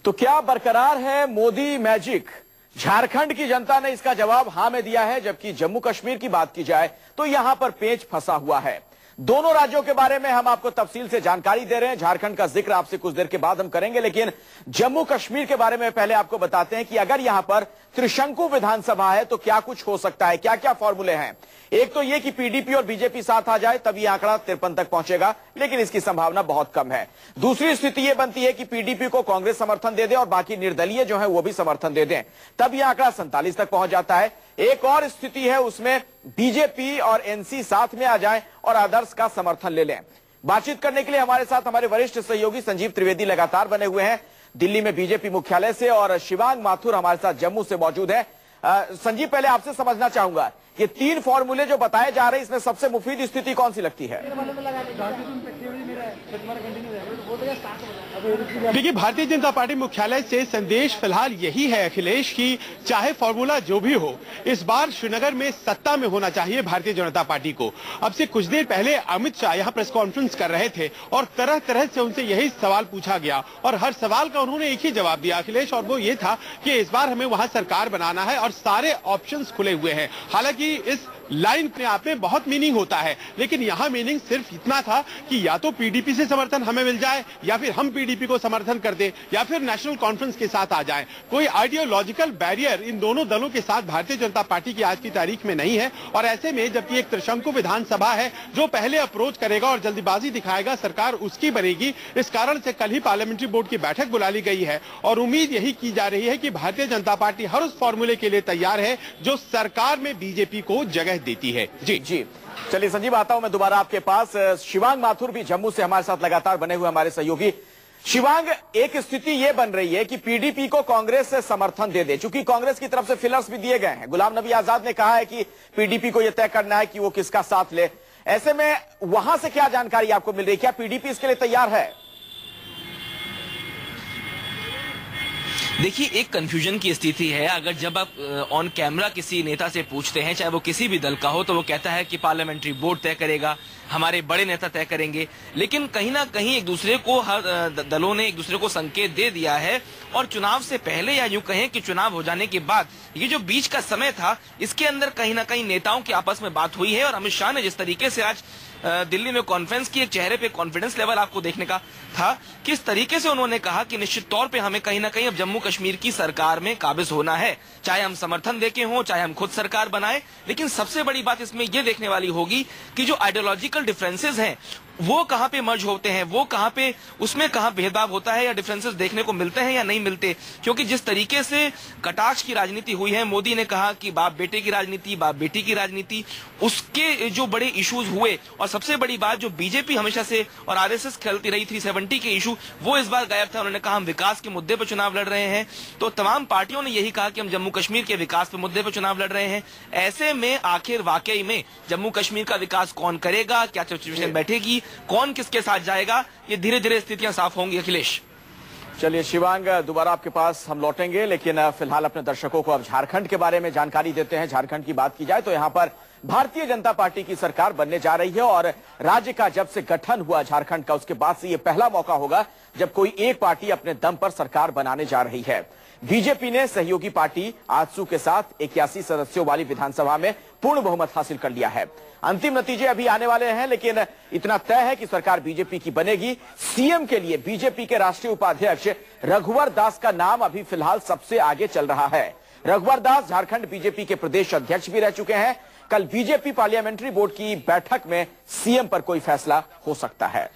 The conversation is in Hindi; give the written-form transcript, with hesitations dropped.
तो क्या बरकरार है मोदी मैजिक? झारखंड की जनता ने इसका जवाब हां में दिया है, जबकि जम्मू कश्मीर की बात की जाए तो यहां पर पेच फंसा हुआ है। दोनों राज्यों के बारे में हम आपको तफसील से जानकारी दे रहे हैं। झारखंड का जिक्र आपसे कुछ देर के बाद हम करेंगे, लेकिन जम्मू कश्मीर के बारे में पहले आपको बताते हैं कि अगर यहां पर त्रिशंकु विधानसभा है तो क्या कुछ हो सकता है, क्या क्या फॉर्मूले हैं। एक तो यह कि पीडीपी और बीजेपी साथ आ जाए तब यह आंकड़ा 53 तक पहुंचेगा, लेकिन इसकी संभावना बहुत कम है। दूसरी स्थिति यह बनती है कि पीडीपी को कांग्रेस समर्थन दे दे और बाकी निर्दलीय जो है वो भी समर्थन दे दें, तब यह आंकड़ा 47 तक पहुंच जाता है। एक और स्थिति है, उसमें बीजेपी और एनसी साथ में आ जाए और आदर्श का समर्थन ले लें। बातचीत करने के लिए हमारे साथ हमारे वरिष्ठ सहयोगी संजीव त्रिवेदी लगातार बने हुए हैं दिल्ली में बीजेपी मुख्यालय से, और शिवांग माथुर हमारे साथ जम्मू से मौजूद है। संजीव, पहले आपसे समझना चाहूंगा, ये तीन फॉर्मूले जो बताए जा रहे हैं इसमें सबसे मुफीद स्थिति कौन सी लगती है? देखिए, भारतीय जनता पार्टी मुख्यालय से संदेश फिलहाल यही है अखिलेश की चाहे फॉर्मूला जो भी हो, इस बार श्रीनगर में सत्ता में होना चाहिए भारतीय जनता पार्टी को। अब से कुछ देर पहले अमित शाह यहाँ प्रेस कॉन्फ्रेंस कर रहे थे और तरह तरह से उनसे यही सवाल पूछा गया और हर सवाल का उन्होंने एक ही जवाब दिया अखिलेश, और वो ये था कि इस बार हमें वहां सरकार बनाना है और सारे ऑप्शंस खुले हुए हैं। हालांकि इस लाइन अपने आप में बहुत मीनिंग होता है, लेकिन यहाँ मीनिंग सिर्फ इतना था कि या तो पीडीपी से समर्थन हमें मिल जाए या फिर हम पीडीपी को समर्थन कर दे या फिर नेशनल कॉन्फ्रेंस के साथ आ जाए। कोई आइडियोलॉजिकल बैरियर इन दोनों दलों के साथ भारतीय जनता पार्टी की आज की तारीख में नहीं है। और ऐसे में जबकि एक त्रिशंकु विधानसभा है, जो पहले अप्रोच करेगा और जल्दीबाजी दिखाएगा सरकार उसकी बनेगी। इस कारण से कल ही पार्लियामेंट्री बोर्ड की बैठक बुला ली गई है और उम्मीद यही की जा रही है कि भारतीय जनता पार्टी हर उस फॉर्मूले के लिए तैयार है जो सरकार में बीजेपी को जगह देती है। जी चलिए संजीव, आता हूं मैं दोबारा आपके पास। शिवांग माथुर भी जम्मू से हमारे साथ लगातार बने हुए हमारे सहयोगी। शिवांग, एक स्थिति यह बन रही है कि पीडीपी को कांग्रेस से समर्थन दे दे, चूंकि कांग्रेस की तरफ से फिलर्स भी दिए गए हैं। गुलाम नबी आजाद ने कहा है कि पीडीपी को यह तय करना है कि वो किसका साथ ले। ऐसे में वहां से क्या जानकारी आपको मिल रही है, क्या पीडीपी इसके लिए तैयार है? देखिए, एक कंफ्यूजन की स्थिति है। अगर जब आप ऑन कैमरा किसी नेता से पूछते हैं, चाहे वो किसी भी दल का हो, तो वो कहता है कि पार्लियामेंट्री बोर्ड तय करेगा, हमारे बड़े नेता तय करेंगे। लेकिन कहीं ना कहीं एक दूसरे को, हर दलों ने एक दूसरे को संकेत दे दिया है। और चुनाव से पहले, या यूं कहें कि चुनाव हो जाने के बाद, ये जो बीच का समय था, इसके अंदर कहीं ना कहीं नेताओं की आपस में बात हुई है। और अमित शाह ने जिस तरीके से आज दिल्ली में कॉन्फ्रेंस की, एक चेहरे पे कॉन्फिडेंस लेवल आपको देखने का था, किस तरीके से उन्होंने कहा कि निश्चित तौर पे हमें कहीं ना कहीं अब जम्मू कश्मीर की सरकार में काबिज होना है, चाहे हम समर्थन देके हों, चाहे हम खुद सरकार बनाए। लेकिन सबसे बड़ी बात इसमें यह देखने वाली होगी कि जो आइडियोलॉजिकल डिफरेंसेस हैं वो कहां पे मर्ज होते हैं, वो कहां पे, उसमें कहां भेदभाव होता है या डिफरेंसेस देखने को मिलते हैं या नहीं मिलते। क्योंकि जिस तरीके से कटाक्ष की राजनीति हुई है, मोदी ने कहा कि बाप बेटे की राजनीति, बाप बेटी की राजनीति, उसके जो बड़े इश्यूज हुए, और सबसे बड़ी बात जो बीजेपी हमेशा से और आरएसएस खेलती रही 370 के इशू, वो इस बार गायब था। उन्होंने कहा हम विकास के मुद्दे पर चुनाव लड़ रहे हैं। तो तमाम पार्टियों ने यही कहा कि हम जम्मू कश्मीर के विकास के मुद्दे पर चुनाव लड़ रहे हैं। ऐसे में आखिर वाकई में जम्मू कश्मीर का विकास कौन करेगा, क्या सिचुएशन बैठेगी, कौन किसके साथ जाएगा, ये धीरे धीरे स्थितियां साफ होंगी अखिलेश। चलिए शिवांग, दोबारा आपके पास हम लौटेंगे, लेकिन फिलहाल अपने दर्शकों को अब झारखंड के बारे में जानकारी देते हैं। झारखंड की बात की जाए तो यहां पर भारतीय जनता पार्टी की सरकार बनने जा रही है और राज्य का जब से गठन हुआ झारखंड का, उसके बाद से यह पहला मौका होगा जब कोई एक पार्टी अपने दम पर सरकार बनाने जा रही है। बीजेपी ने सहयोगी पार्टी आजसू के साथ 81 सदस्यों वाली विधानसभा में पूर्ण बहुमत हासिल कर लिया है। अंतिम नतीजे अभी आने वाले हैं, लेकिन इतना तय है कि सरकार बीजेपी की बनेगी। सीएम के लिए बीजेपी के राष्ट्रीय उपाध्यक्ष रघुवर दास का नाम अभी फिलहाल सबसे आगे चल रहा है। रघुवर दास झारखंड बीजेपी के प्रदेश अध्यक्ष भी रह चुके हैं। कल बीजेपी पार्लियामेंट्री बोर्ड की बैठक में सीएम पर कोई फैसला हो सकता है।